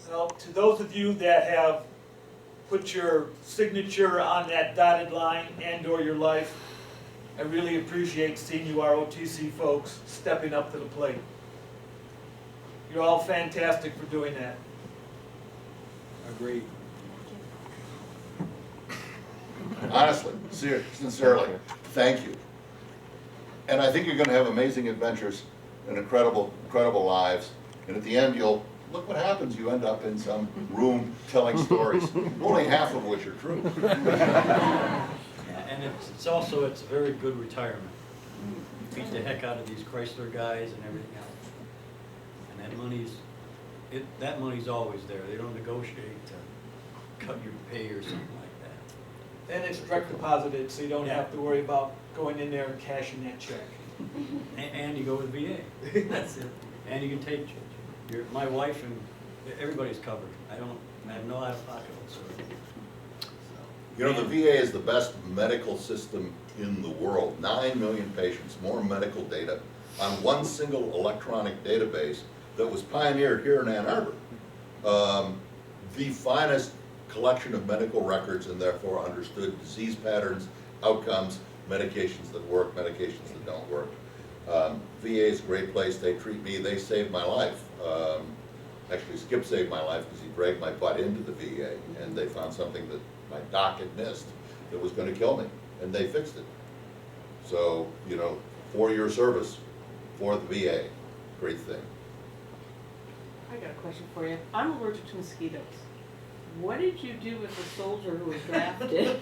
Well, to those of you that have put your signature on that dotted line and/or your life, I really appreciate seeing you ROTC folks stepping up to the plate. You're all fantastic for doing that. Agreed. Honestly, sincerely, thank you. And I think you're going to have amazing adventures and incredible lives. And at the end, you'll look what happens. You end up in some room telling stories, only half of which are true. And it's also, it's a very good retirement. You beat the heck out of these Chrysler guys and everything else. And that money's always there. They don't negotiate to cut your pay or something like that. And it's direct deposited, so you don't have to worry about going in there and cashing that check. And you go to VA. That's it. And you can take, my wife and everybody's covered. I have no out-of-pocket whatsoever. You know, the VA is the best medical system in the world. 9 million patients, more medical data on one single electronic database that was pioneered here in Ann Arbor. The finest collection of medical records and therefore understood disease patterns, outcomes, medications that work, medications that don't work. VA is a great place. They treat me. They saved my life. Actually, Skip saved my life because he dragged my butt into the VA, and they found something that my doc had missed that was going to kill me, and they fixed it. So, you know, 4-year service for the VA, great thing. I got a question for you. I'm allergic to mosquitoes. What did you do with the soldier who was drafted?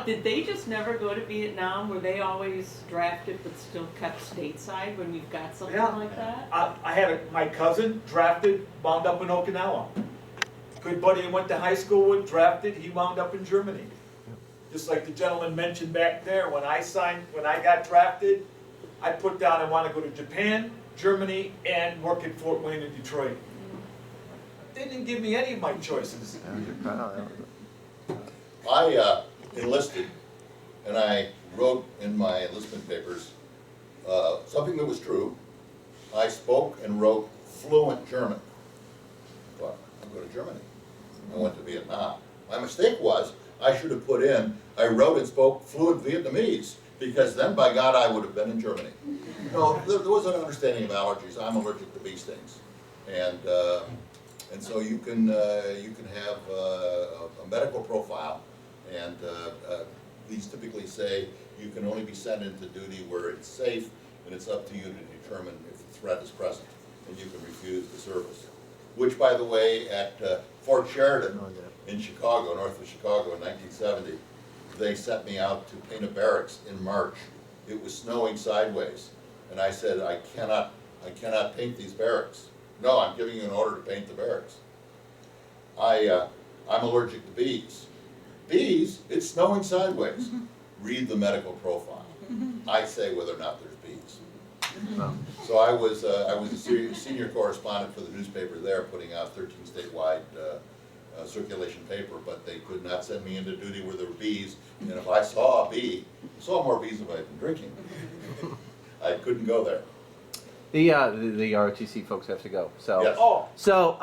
Did they just never go to Vietnam? Were they always drafted but still kept stateside when you've got something Yeah. like that? I had my cousin drafted, wound up in Okinawa. Good buddy I went to high school with, drafted, he wound up in Germany. Just like the gentleman mentioned back there, when I got drafted, I put down I want to go to Japan, Germany, and work at Fort Wayne in Detroit. They didn't give me any of my choices. I enlisted, and I wrote in my enlistment papers something that was true. I spoke and wrote fluent German. I thought, I'm going to Germany. I went to Vietnam. My mistake was I should have put in, I wrote and spoke fluent Vietnamese, because then by God I would have been in Germany. No, there was an understanding of allergies. I'm allergic to bee stings. And so you can have a medical profile, and these typically say you can only be sent into duty where it's safe, and it's up to you to determine if the threat is present, and you can refuse the service. Which, by the way, at Fort Sheridan in Chicago, north of Chicago in 1970, they sent me out to paint a barracks in March. It was snowing sideways, and I said, I cannot paint these barracks. No, I'm giving you an order to paint the barracks. I'm allergic to bees. Bees, it's snowing sideways. Read the medical profile. I say whether or not there's bees. So I was a senior correspondent for the newspaper there, putting out 13 statewide circulation paper, but they could not send me into duty where there were bees. And if I saw a bee, I saw more bees if I had been drinking. I couldn't go there. The ROTC folks have to go. So Yes. Oh, so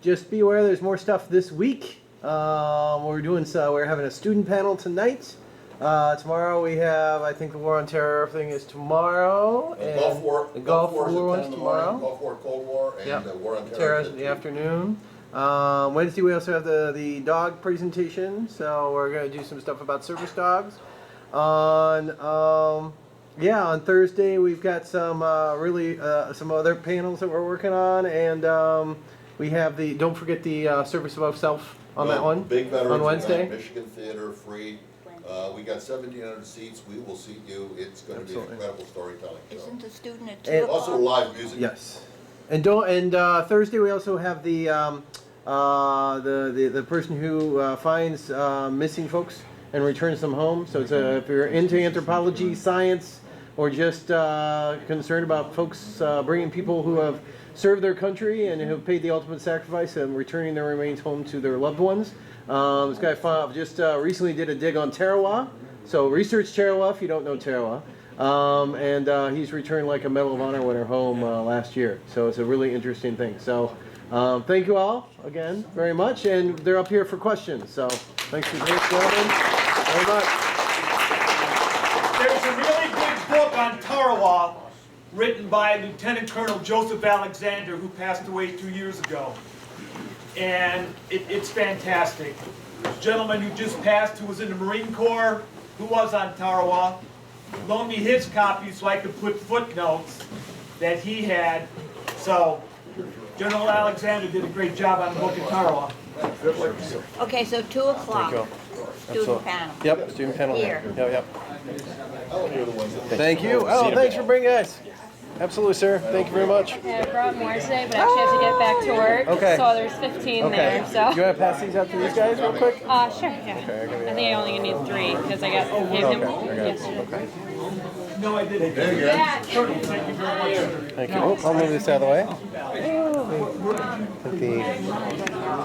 just be aware there's more stuff this week. We're having a student panel tonight. Tomorrow we have, I think the War on Terror thing is tomorrow. The Gulf War, The Gulf is at War 10 one's in the morning, tomorrow. Gulf War, Cold War, and Yep. War on Terror Terror's is in at the 2. afternoon. Wednesday we also have the dog presentation, so we're going to do some stuff about service dogs. On Thursday we've got some some other panels that we're working on, and we have don't forget the Service Above Self on that one Big veterans on Wednesday. event, Michigan Theater, free. We got 1,700 seats. We will seat you. It's going to be an Absolutely. incredible storytelling show. Isn't the student at 2 And- o'clock? Also live music. Yes, and Thursday we also have the person who finds missing folks and returns them home. So it's if you're into anthropology, science, or just concerned about folks bringing people who have served their country and who have paid the ultimate sacrifice and returning their remains home to their loved ones. This guy just recently did a dig on Tarawa. So research Tarawa if you don't know Tarawa. And he's returned like a Medal of Honor winner home last year. So it's a really interesting thing. So thank you all again very much. And they're up here for questions. So thanks for being gentlemen very much. There's a really good book on Tarawa written by Lieutenant Colonel Joseph Alexander, who passed away 2 years ago. And it's fantastic. This gentleman who just passed, who was in the Marine Corps, who was on Tarawa, loaned me his copy so I could put footnotes that he had. So General Alexander did a great job on the book of Tarawa. Okay, so 2 o'clock, student panel. Yep, student panel. Here. Yep. Thank you. Oh, thanks for bringing us. Absolutely, sir. Thank you very much. Yeah, I brought more today, but I actually have to get back to work. Okay. So there's 15 there, so. You want to pass these out to these guys real quick? Sure, yeah. I think I only need 3, because I got gave him yesterday. No, I didn't. Colonel, thank you very much. Thank you. Oh, I'll move this out of the way. Put the